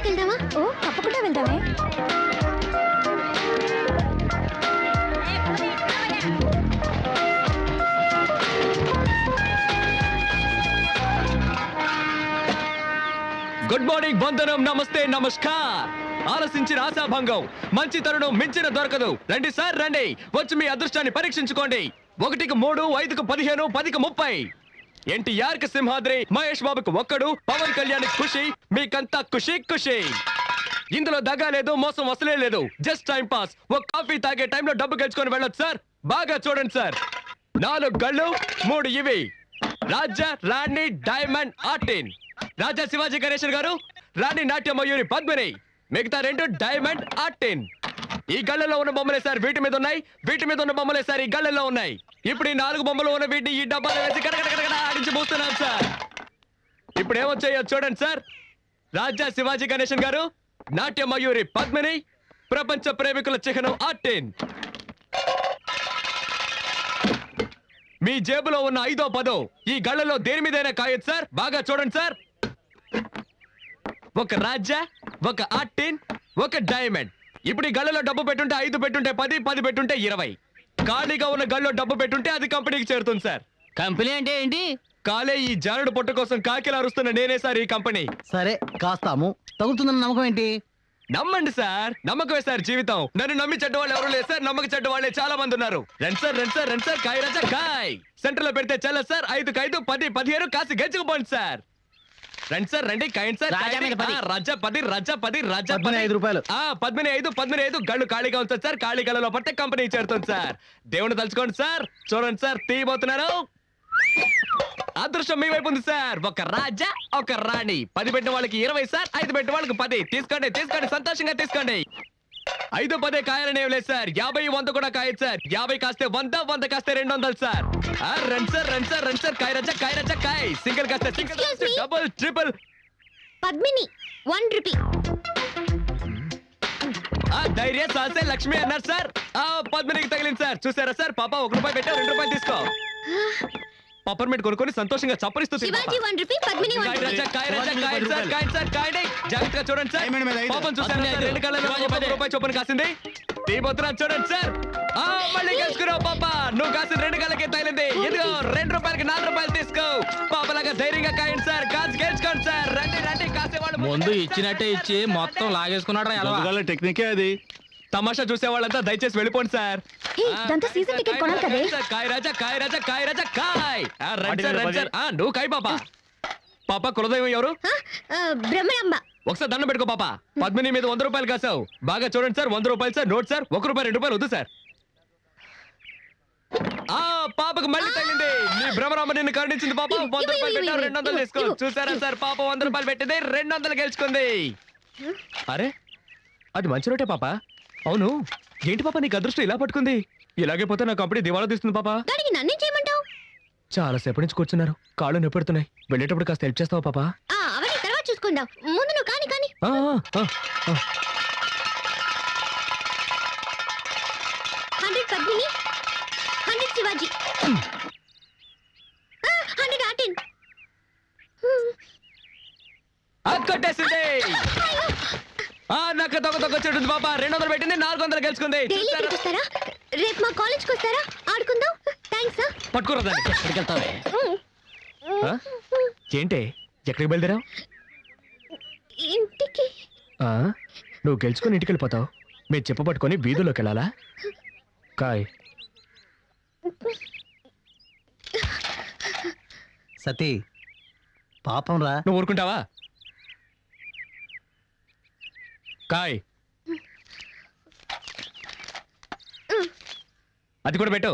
శివాజీకి వెళ్దామా? ఓ తప్పకుండా వెళ్దామే. Good morning, వందనం, నమస్తే, నమస్కార్. ఆలసించిన ఆశాభంగం, మంచి తరుణం మించిన దొరకదు. రండి సార్ రండి, వచ్చి మీ అదృష్టాన్ని పరీక్షించుకోండి. 1కి 3, 5కి 15, 10కి 30. ఎన్టీఆర్ కి సింహాద్రి, మహేష్ బాబుకి ఒక్కడు, పవన్ కళ్యాణ్ ఖుషి, మీకంతా ఖుషి ఖుషి. ఇందులో దగా లేదు, మోసం అసలే లేదు. Just time pass. ఒక కాఫీ తాగే టైంలో డబ్బు గెలుచుకొని వెళ్ళొచ్చు సార్. బాగా చూడండి సార్. 4 గళ్ళు, 3 ఇవి. రాజా, రాణి, డైమండ్, ఆర్టిన్. రాజా శివాజీ గణేశన్ గారు, రాణి నాట్య మయూరి పద్మిని, మిగతా 2 డైమండ్, ఆర్టిన్. ఈ గళ్ళలో ఉన్న బొమ్మలే సార్ వీటి మీద ఉన్నాయి, వీటి మీద ఉన్న బొమ్మలే సార్ ఈ గళ్ళలో ఉన్నాయి. ఇప్పుడు ఈ 4 బొమ్మలు ఉన్న వీటిని ఈ డబ్బాలో వేసి కడకడకడ ఆడించి పోస్తున్నాం సార్. ఇప్పుడు ఏమొచ్చాయో చూడండి సార్. రాజా శివాజీ గణేశన్ గారు, నాట్య మయూరి పద్మిని, ప్రపంచ ప్రేమికుల చిహ్నం ఆర్టిన్. మీ జేబులో ఉన్న 5వ 10 ఈ గళ్ళలో దేని మీదైనా కాయొచ్చు సార్. బాగా చూడండి సార్. ఒక రాజా, ఒక ఆర్టిన్, ఒక డైమండ్. ఇప్పుడు ఈ గళ్ళలో డబ్బు పెట్టుంటే 5 పెట్టుంటే 10, 10 పెట్టుంటే 20. ఖాళీగా ఉన్న గళ్ళలో డబ్బు పెట్టుంటే అది కంపెనీకి చేరుతుంది సార్. కంపెనీ అంటే ఏంటి? కాలే ఈ జారుడు పొట్ట కోసం కాకిలా అరుస్తున్న నేనే సార్ ఈ కంపెనీ. సరే కాస్తాము, తగులుతుందన్న నమ్మకం ఏంటి? నమ్మండి సార్, నమ్మకమే సార్ జీవితం. నన్ను నమ్మి చెడ్డ వాళ్ళు ఎవరు లేదు సార్, నమ్మక చెడ్డ వాళ్ళే చాలా మంది ఉన్నారు. రండి సార్ రండి సార్ రండి సార్, కాయ రాజా కాయ్. సెంటర్ లో పెడితే చల్ల సార్. 5కి 5, 10, 15 కాసి గెలుచుకుపోండి సార్. రండి సార్ రండి, కాయండి సార్. రాజా మీద 10. రాజా 10, రాజా 10, రాజా 10. 5 రూపాయలు. 15 గళ్ళు ఖాళీగా ఉంటుంది సార్. ఖాళీ గళ్ళలో పడితే కంపెనీ చేరుతుంది సార్. దేవుని తలుచుకోండి సార్. చూడండి సార్, తీయబోతున్నారు. అదృష్టం మీ వైపు ఉంది సార్. ఒక రాజా, ఒక రాణి. 10 పెట్టిన వాళ్ళకి 20 సార్, 5 పెట్టిన వాళ్ళకి 10. తీసుకోండి తీసుకోండి, సంతోషంగా తీసుకోండి. 5, 10 కాయాలని ఏం లేదు సార్. 50, 100 కూడా కాయదు సార్. 50 కాస్తే 100, 100 కాస్తే 200 సార్. రండి సార్ రండి సార్ రండి సార్, కాయ రాజా కాయ రాజా కాయ్. సింగిల్ కాస్తే single, Excuse me? Double, triple. Padmini 1 rupee. ధైర్య సాసే లక్ష్మి అన్నారు సార్. పద్మినికి తగిలింది సార్. చూసారా సార్, పాప 1 రూపాయి పెట్టా, 2 రూపాయలు తీసుకో. పప్పర్మెంట్ కొనుక్కొని సంతోషంగా చప్పరిస్తూ శివాజీ 1 రూపీ, పద్మిని 1 రూపీ. జాగ్రత్తగా చూడండి సార్. పాపం చూసారా సార్, 2 కళ్ళలో 1 రూపాయి చొప్పున కాసింది. తీబోతున్నా చూడండి సార్. మళ్ళీ గెలుచుకున్నావు పాప. నువ్వు కాసిన 2 కళ్ళకే తగిలింది. ఇదిగో 2 రూపాయలకి 4 రూపాయలు తీసుకో. పాపలాగా ధైర్యంగా కాయండి సార్. కాసి గెలుచుకోండి సార్. రండి రండి, కాసేవాళ్ళు ముందు ఇచ్చినట్టే ఇచ్చి మొత్తం లాగేసుకున్నాడు. టెక్నికే అది. తమాషా చూసే వాళ్ళంతా దయచేసి వెళ్ళిపోండి సార్. దాంతో సీజన్ టికెట్ కొనాలి కదే. కాయ్ రాజా కాయ్ రాజా కాయ్ రాజా కాయ్. రండి సార్ రండి సార్. నువ్వు కాయ్ పాప. పాప కులదైవం ఎవరు? బ్రహ్మరాంబ. ఒకసారి దండం పెట్టుకో పాప. పద్మిని మీద 100 రూపాయలు కాసావు. బాగా చూడండి సార్. 100 రూపాయలు సార్. Note sir. 1 రూపాయి 2 రూపాయలు వద్దు సార్. పాపకు మళ్ళీ తగిలింది. నీ భ్రమరామ నిన్ను కరుణించింది పాప. 100 రూపాయలు పెట్టావు, 200 తీసుకో. చూసారా సార్, పాప 100 రూపాయలు పెట్టింది, 200 గెలుచుకుంది. అరే అది మంచి నోటే పాప. అవును ఏంటి పాప నీకు అదృష్టం ఇలా పట్టుకుంది? ఇలాగే పోతే నా కంపెనీ దివాళా తీస్తుంది పాప. దానికి నన్నేం చేయమంటావు? చాలా సేపటి నుంచి కూర్చున్నారు, కాళ్ళు నొప్పెడుతున్నాయి. వెళ్ళేటప్పుడు కాస్త హెల్ప్ చేస్తావా పాప? అవన్నీ తర్వాత చూసుకుందాం. ముందు నువ్వు కాని. 100 పద్మిని, 100 శివాజీ, 100 ఆర్టిన్. కొట్టేసింది. నాకు తొక్క చెట్టు పాప. 200 పెట్టింది, 400 గెలుచుకుంది. డైలీ ఇక్కడికి వస్తారా? రేపు మా కాలేజ్కి వస్తారా? ఆడుకుందాం. థ్యాంక్స్. పట్టుకోరా దాన్ని. ఎక్కడికి వెళ్తావే? ఏంటే ఎక్కడికి బయలుదేరావు? ఇంటికి. నువ్వు గెలుచుకుని ఇంటికి వెళ్ళిపోతావు. మీరు చెప్ప పట్టుకొని వీధుల్లోకి వెళ్ళాలా? కాయ్. సతీ పాపం రా. నువ్వు ఊరుకుంటావా? కాయ్. అది కూడా పెట్టు.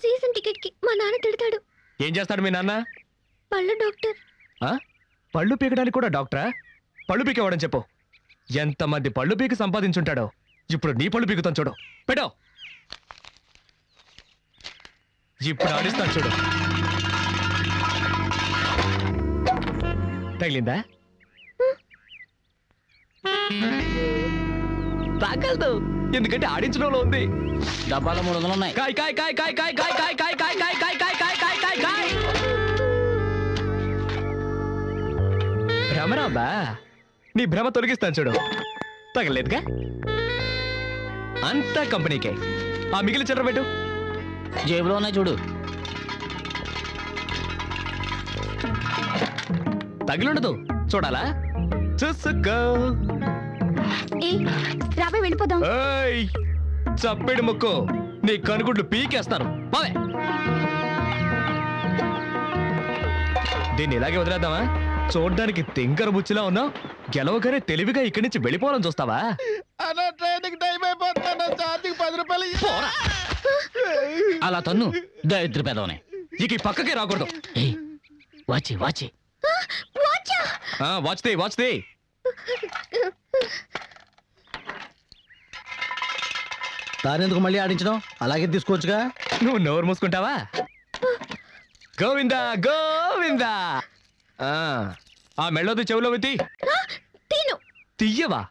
సీజన్ టికెట్ కి మా నాన్న తిడతాడు. ఏం చేస్తాడు మీ నాన్న? పళ్ళు డాక్టర్. పళ్ళు పీకడానికి కూడా డాక్టరా? పళ్ళు పీకేవాడని చెప్పు. ఎంతమంది పళ్ళు పీకి సంపాదించుంటాడో. ఇప్పుడు నీ పళ్ళు పీకుతాను చూడు. పెట్టు. ఇప్పుడు ఆడిస్తాను చూడు. తగిలిందా? తాగలదు, ఎందుకంటే ఆడించడంలో ఉంది. డబ్బాలో 300 ఉన్నాయి. కాయ్ కాయ్ కాయ్ కాయ్ కాయ్ కాయ్ కాయ్ కాయ్ కాయ్ కాయ్ కాయ్ కాయ్ కాయ్ కాయ్ కాయ్ కాయ్. భ్రమరాంబా నీ భ్రమ తొలగిస్తాను చూడు. తగలేదుగా? అంతా కంపెనీకే. ఆ మిగిలిన చిల్లర పెట్టు. జేబులో ఉన్నాయి చూడు. తగిలుండదు, చూడాలా? చూసుకో. ఏ రాబోయ్ వెళ్ళిపోదాం. ఏయ్, చప్పెడు ముక్కు, నీ కనుగుడ్లు పీకేస్తాను. పోవే. దీన్ని ఇలాగే వదిలేద్దామా? చూడ్డానికి తింకర బుచ్చిలా ఉన్నావు. గెలవగానే తెలివిగా ఇక్కడి నుంచి వెళ్ళిపోవాలని చూస్తావా? పోరా. అలా తన్ను దరిద్ర పెదవనే. ఇక ఈ పక్కకే రాకూడదు. ఏయ్, వాచి వాచి. వాచ్తే వాచ్తే. దానెందుకు మళ్ళీ ఆడించడం? అలాగే తీసుకోవచ్చుగా. నువ్వు నోరు మూసుకుంటావా? గోవిందా గోవిందా. ఆ మెళ్ళోది చెవులో వెతి. తీను. తీయవా?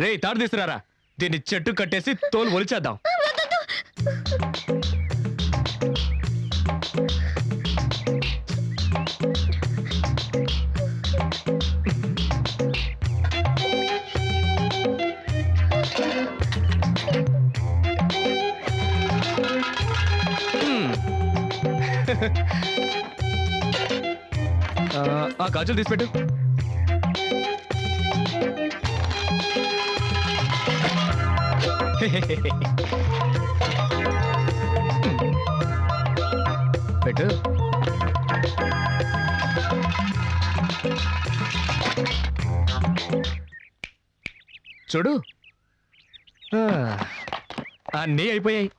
రే, తాడు తీసుకురారా. దీన్ని చెట్టు కట్టేసి తోలు ఒలిచేద్దాం. ఆ గాజులు తీసిపెట్టు. పెట్టు. చూడు, అన్నీ అయిపోయాయి.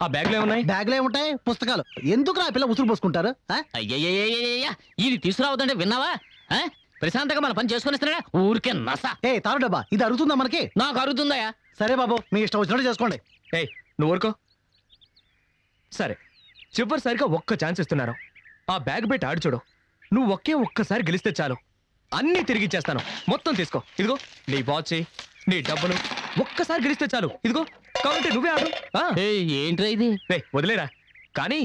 ఆ బ్యాగ్లో ఏమున్నాయి? బ్యాగ్లో ఏముంటాయి? పుస్తకాలు. ఎందుకు ఆ పిల్ల ఉసురు పోసుకుంటారు? అయ్యయ్యయ్యయ్యయ్య, ఇది తీసుకురావద్దంటే విన్నావా? ప్రశాంతంగా మన పని చేసుకునిస్తున్నాడా? ఊరికే నస. ఏ తారు డబ్బా, ఇది అరుగుతుందా మనకి? నాకు అరుగుతుందయా. సరే బాబు, మీ ఇష్టం వచ్చినట్టు చేసుకోండి. ఏయ్, నువ్వు ఊరుకో. సరే, చివరిసారిగా ఒక్క ఛాన్స్ ఇస్తున్నారు. ఆ బ్యాగ్ పెట్టి ఆడు చూడు. నువ్వు ఒక్కసారి గెలిస్తే చాలు, అన్నీ తిరిగి ఇచ్చేస్తాను. మొత్తం తీసుకో. ఇదిగో నీ వాచ్, నీ డబ్బులు. ఒక్కసారి గెలిస్తే చాలు. ఇదిగో, కాబట్టి నువ్వే ఆడు. ఏంట్రా ఇది? వదిలేరా. కానీ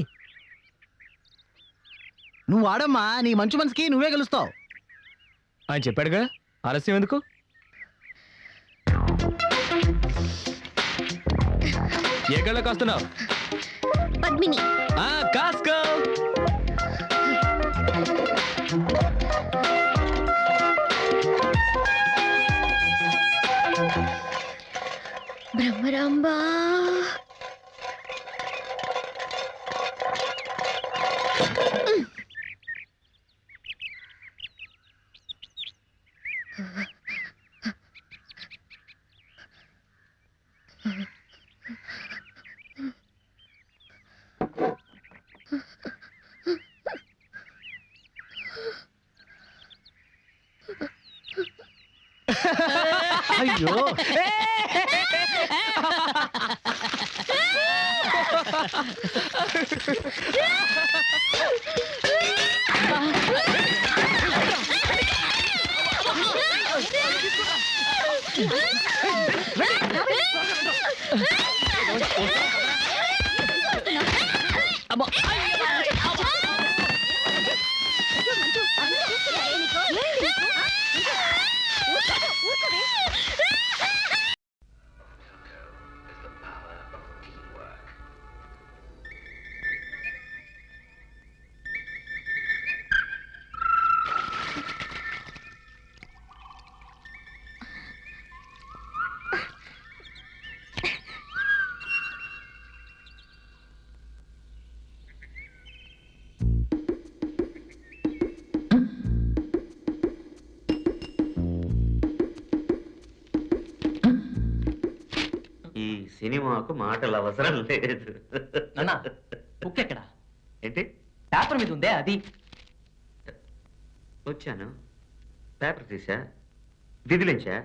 నువ్వు ఆడమ్మా, నీ మంచి మనసుకి నువ్వే గెలుస్తావు. ఆయన చెప్పాడుగా, ఆలస్యం ఎందుకు? ఏ గళ్ళ కాస్తున్నావు? పద్మిని. కాస్కో. బ్రహ్మరాంబా. అయ్యో, సినిమాకు మాటలు అవసరం లేదు. బుక్ ఎక్కడ? ఏంటి? పేపర్ మీద ఉందే అది. వచ్చాను, పేపర్ తీసా, దిదిలించా,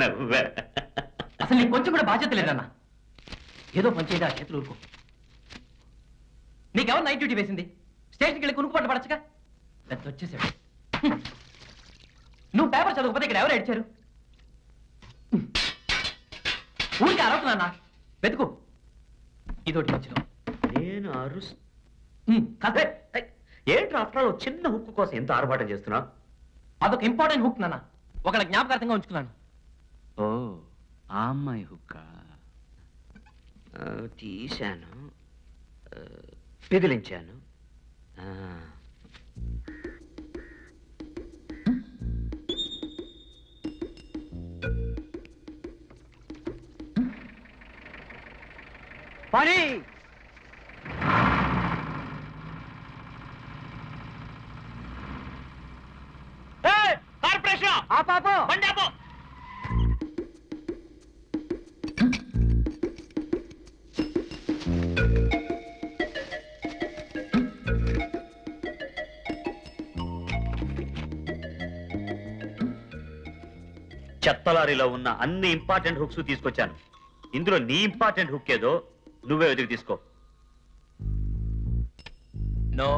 నవ్వా. అసలు నీకు కొంచెం కూడా బాధ్యత లేదన్నా. ఏదో పని చేయడా, చేతులు ఊరుకో. నీకెవరు నైట్ డ్యూటీ వేసింది? స్టేషన్కి వెళ్ళి కునుకు పట్ట పడచ్చుగా. పెద్ద వచ్చేసాడు. నువ్వు పేపర్ చదవకపోతే ఇక్కడ ఎవరు ఏడ్చారు? ఊరికి అరవుతున్నా, వెతుకు. ఇదోటి మధ్యలో నేను ఏంటి ఆఫ్టర్ ఆల్ చిన్న హుక్కు కోసం ఎంత ఆర్భాటం చేస్తున్నా? అదొక ఇంపార్టెంట్ హుక్ నాన్న ఒకళ్ళ జ్ఞాపకార్థంగా ఉంచుకున్నాను. ఓ ఆ అమ్మాయి హుక్క తీశాను, పిదిలించాను. ఆ. పని కార్పొరేషన్ ఆ పాప బండి ఆపు. చెత్తలారీలో ఉన్న అన్ని ఇంపార్టెంట్ హుక్స్ తీసుకొచ్చాను. ఇందులో నీ ఇంపార్టెంట్ హుక్ ఏదో నువ్వే వెతికి తీసుకో. నో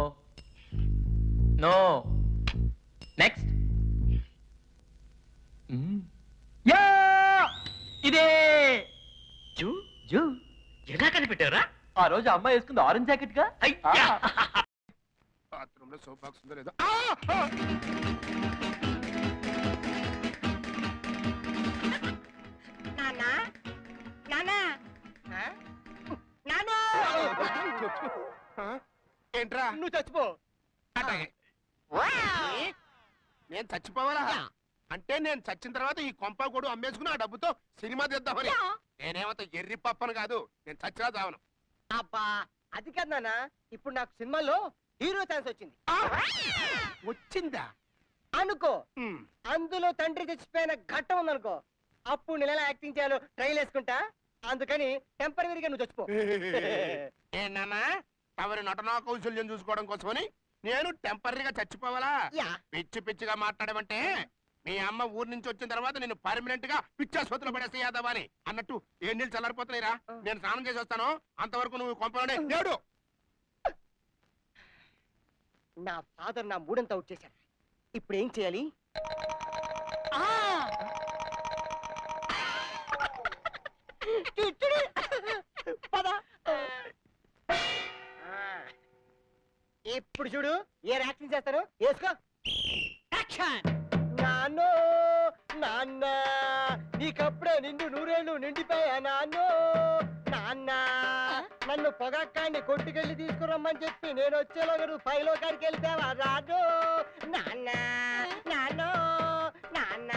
నో నెక్స్ట్ ఇదే జూ జూ ఎలా కనిపెట్టారా? ఆ రోజు అమ్మాయి వేసుకుంది ఆరెంజ్ జాకెట్ గా. అయ్యా! బాత్రూమ్ లో సోప్ బాక్స్ ఉందో లేదో. ఏంట్రా నువ్వు చచ్చిపో. అట్లాగే. నేను చచ్చిపోవాలా? అంటే నేను చచ్చిన తర్వాత ఈ కొంప కూడా అమ్మేసుకుని ఆ డబ్బుతో సినిమా తీద్దామని. నేనేమంత ఎర్రి పప్పను కాదు, నేను చచ్చినా చావను. అబ్బా అది కాదు నాన్న, ఇప్పుడు నాకు సినిమాలో హీరో ఛాన్స్ వచ్చింది. వచ్చిందా? అనుకో, ఉమ్. అందులో తండ్రి చచ్చిపోయిన ఘట్టం ఉందనుకో, అప్పుడు నేను ఎలా యాక్టింగ్ చేయాలో ట్రైల్ వేసుకుంటా. అందుకని టెంపరీగా నువ్వు చచ్చిపో. ఏంటన్నా ఎవరి నటనా కౌశల్యం చూసుకోవడం కోసమని నేను టెంపరీగా చచ్చిపోవాలా? యా. పిచ్చి పిచ్చిగా మాట్లాడమంటే మీ అమ్మ ఊరు నుంచి వచ్చిన తర్వాత నేను పర్మనెంట్ గా పిచ్చాసుపత్రిలో పడేస్తే యాదవాని అన్నట్టు ఏ నీళ్ళు చల్లారిపోతున్నాయిరా. నేను స్నానం చేసి వస్తాను, అంతవరకు నువ్వు కొంపలోనే లేడు. నా ఫాదర్ నా మూడంతా అవుట్ చేశాడు. ఇప్పుడు ఏం చేయాలి? పద. ఇప్పుడు చూడు ఏ యాక్టింగ్ చేస్తాను, వేసుకో. నాన్నో నాన్న, నీకప్పుడే నిండు నూరేళ్ళు నిండిపోయా నాన్నో. నాన్న నన్ను పొగక్కాన్ని కొట్టుకెళ్ళి తీసుకురమ్మని చెప్పి నేను వచ్చేలోగా నువ్వు పైలో కాడికి వెళ్తావా రాను. నాన్న నాన్నో నాన్న.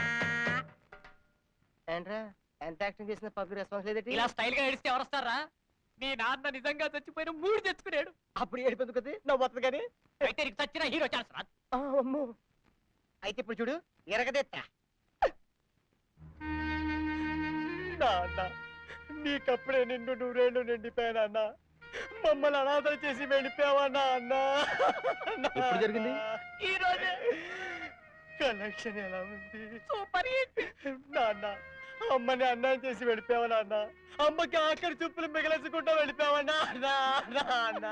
ఏంట్రా ఎంత యాక్టింగ్ చేసిన పబ్లిక్ రెస్పాన్స్ లేదంటే? ఇలా స్టైల్ గా ఏడిస్తే ఎవరు వస్తారా? నీ నాన్న నిజంగా చచ్చిపోయిన మూడు తెచ్చుకున్నాడు. అప్పుడు ఏడిపోతుంది కదా, నవ్వుతుంది కానీ. అయితే నీకు చచ్చిన హీరో ఛాన్స్ రాదు. అమ్మో, అయితే ఇప్పుడు చూడు ఎరగదెత్తా. నాన్న నీకప్పుడే నిండు నూరేళ్ళు నిండిపోయానా అన్న, మమ్మల్ని అనాథ చేసి వెళ్ళిపోయావా నాన్న. ఎప్పుడు జరిగింది? ఈ రోజే. కలెక్షన్ ఎలా ఉంది? Super hit. నాన్న అమ్మని అన్నం చేసి వెళ్ళిపోయావా నాన్న, అమ్మకి ఆఖరి చూపులు మిగలేసుకుంటూ వెళ్ళిపోయావా నాన్న. నాన్న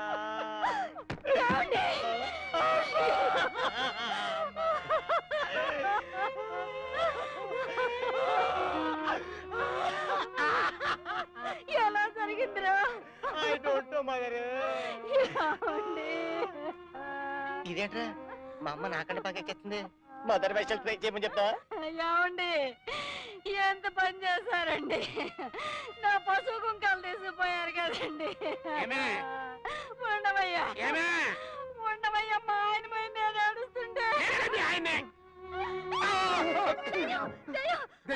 ఎలా జరిగిందిరా? I don't know mother. ఇదేంట్రా మా అమ్మ నాకంటే బాగా ఎక్కిస్తుంది. మదర్ వైషల్ ట్రై చేయమని చెప్తా. ఏమండి ఎంత పని చేశారండి? నా పశువు కుంకాలు తీసుకుపోయారు కదండి. ఏమే? ఉండవయ్యా ఏమే? ఉండవయ్యా, మా ఆయన పై నేను ఏడుస్తుంటే. ఏమిటి ఆయన్నే?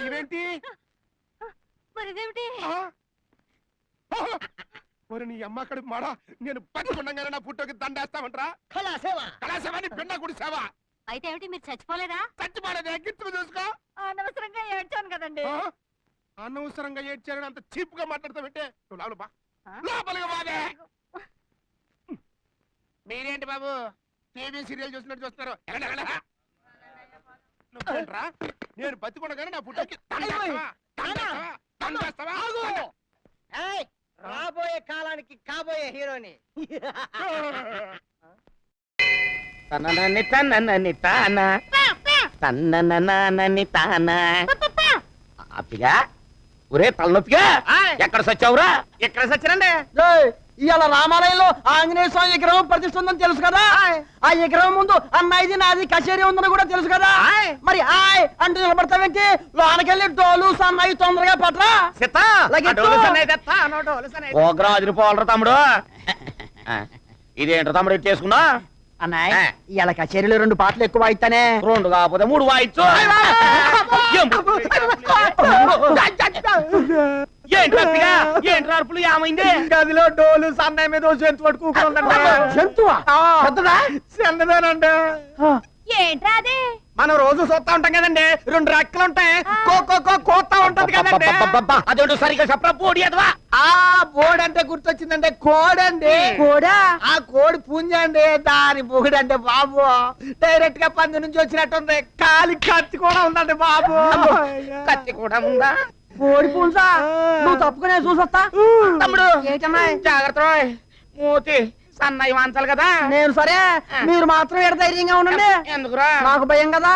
ఇదేంటి? మరి ఇదేమిటి? మరి నీ అమ్మ కడుపు మాడా, నేను బతికుండగానే నా పుట్టోకి దండేస్తామంటరా? కళాసేవా కళాసేవని పిండ గుడి సేవ. అయితే ఏమిటి, మీరు చచ్చిపోలేదా? చచ్చిపోలేదే, గిట్టుకు చూసుకో. అనవసరంగా ఏడ్చాను కదండి. ఆ? అనవసరంగా ఏడ్చారని అంత చీప్ గా మాట్లాడతావంటే నువ్వు లోపల బా. లోపలికి బాబే. మీరేంటి బాబు టీవీ సీరియల్ చూసినట్టు చూస్తున్నారు? నువ్వేంట్రా? నేను బతికుండగానే నా పుట్టకి దండేస్తావా? దండేస్తావా? దండేస్తావా? ఏయ్, రాబోయే కాలానికి కాబోయే హీరోని. తననని తననని తాన తన్నననని తాన అప్పిగా ఒరే తలనొప్పిగా ఎక్కడ సచ్చావురా? ఎక్కడ సచ్చినండి? ఇవాళ రామాలయంలో ఆంజనేయ స్వామి విగ్రహం ప్రతిష్ఠ ఉందని తెలుసు కదా. ఆ విగ్రహం ముందు అన్న ఇది నాది కచేరీ ఉందని కూడా తెలుసు కదా. మరి ఆయ్ అంటూ నిలబడతావేంటి? లోనకెళ్ళి డోలు సన్నాయి తొందరగా పట్రా. ఓగ్రాజులు పోలరా తమ్ముడు. ఇదేంట్రా తమ్ముడు ఎట్టేసుకున్నా? అన్నయ్య ఇవాళ కచేరీలో 2 పాటలు ఎక్కువ వాయిస్తానే. 2 కాకపోతే 3 వాయిచ్చు. ఏంట్రా అరుపులు? ఏమైంది? గదిలో డోలు సన్నాయి మీద జంతువు పట్టుకుంటుందండి. జంతువా? పెద్దదా? చిన్నదేనండి. ఏంట్రా అది? మనం రోజు చూస్తా ఉంటాం కదండి, 2 రెక్కలు ఉంటాయి, కోస్తా ఉంటది కదండి. అదేంటో సరిగ్గా చెప్పరా పోడి అదవా. ఆ బోర్డు అంటే గుర్తొచ్చిందండి, కోడండి. కోడా? ఆ కోడి పుంజండి, దాని బుగుడండి బాబు. డైరెక్ట్ గా పంది నుంచి వచ్చినట్టుంది, కాలి కత్తి కూడా ఉందండి బాబు. కత్తి కూడా ఉందా? కోడి పుంజా? నువ్వు తప్పుకునే చూసొస్తా. తమ్ముడు ఏంటమ్మా? జాగ్రత్త రోయ్. మూతి సన్నాయి వాంచాలి కదా. నేను సరే, మీరు మాత్రం ఎడ ధైర్యంగా ఉండండి. ఎందుకురా? నాకు భయం కదా.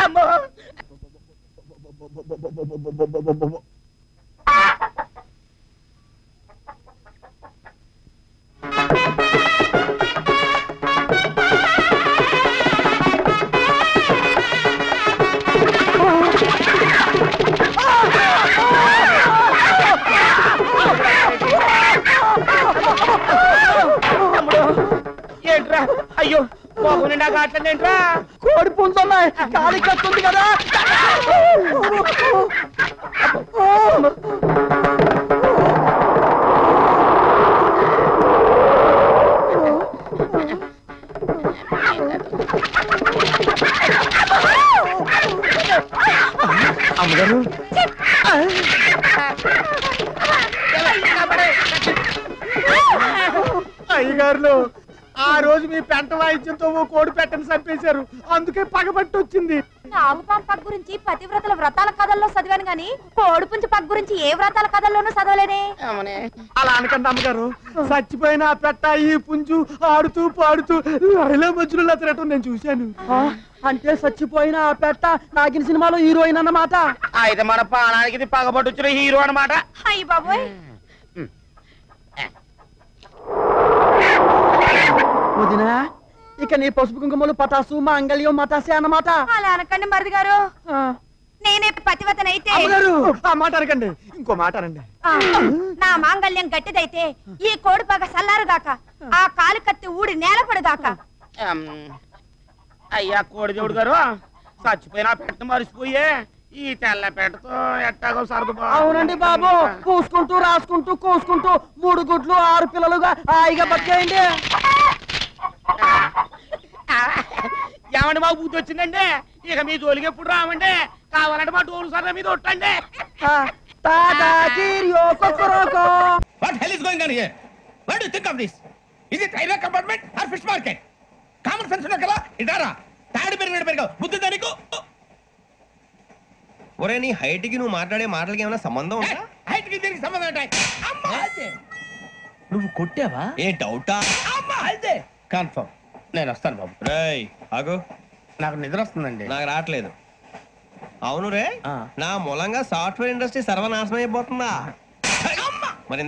ఏంట్రా? అయ్యో బాబు నిండా కాట్లేదు ఏంట్రా? కోడి పుంజున్నాయి, కాలి కత్తుంది కదా. అమ్మగారు అయ్యగారులు, ఆ రోజు మీ పెంట వాయిద్యంతో ఓ కోడి పెట్టని చంపేశారు, అందుకే పగబట్టి వచ్చింది. నాగుపాం పగ్ గురించి పతివ్రతల వ్రతాల కథల్లో చదివాను గాని కోడిపుంచి పగ్ గురించి ఏ వ్రతాల కథల్లోనూ చదవలేనే. అలా అనకండి అమ్మగారు, చచ్చిపోయిన ఆ పెట్ట ఈ పుంజు ఆడుతూ పాడుతూ రైలు మధ్యలో తిరగటం నేను చూశాను. అంటే చచ్చిపోయిన ఆ పెట్ట నాగిన సినిమాలో హీరోయిన్ అన్నమాట. అయితే మన ప్రాణానికి ఇది పగబట్టి వచ్చిన హీరో అన్నమాట. అయ్యి బాబోయ్. వదినా, ఇక నీ పసుపు కుంకుమలు పటాసు మాంగళ్యం మటాసే అన్నమాట. అలా అనకండి మరిది గారు, నేనే పతివతనైతే అమ్మగారు ఆ మాట అనకండి, ఇంకో మాట అనండి. నా మాంగళ్యం గట్టిదైతే ఈ కోడి పగ సల్లారదాకా, ఆ కాలు కత్తి ఊడి నేలపడదాకా. అయ్యా కోడి దేవుడు గారు, చచ్చిపోయిన పెట్ట మరిచిపోయే ఈ తెల్ల పెట్టతో ఎట్టాగో సరదు. అవునండి బాబు, పూసుకుంటూ రాసుకుంటూ కోసుకుంటూ 3 గుడ్లు 6 పిల్లలుగా హాయిగా బతికేయండి. ఏమండి బాబు బుద్ధి వచ్చిందండి, ఇక మీ జోలికి ఎప్పుడు రామండి. కావాలంటే మా డోలు సర్ర మీద ఒట్టండి. టాటా చీరియో కొక్కరోకో. What hell is going on here? What do you think of this? Is it railway compartment or fish market? Common sense ఉన్న కదా ఇదారా తాడి పెరిగావు బుద్ధి దానికి. ఒరే నీ హైట్ కి నువ్వు మాట్లాడే మాటలకి ఏమైనా సంబంధం ఉందా? హైట్ కి దీనికి సంబంధం ఉంటాయి. అమ్మా అదే నువ్వు కొట్టావా? ఏ డౌటా? అమ్మా అదే కన్ఫర్మ్. నేను వస్తాను బాబు. రేయ్ ఆగు, నాకు నిద్ర వస్తుందండి. నాకు రావట్లేదు. అవును రే, నా మూలంగా సాఫ్ట్వేర్ ఇండస్ట్రీ సర్వనాశనం అయిపోతుందా? మరి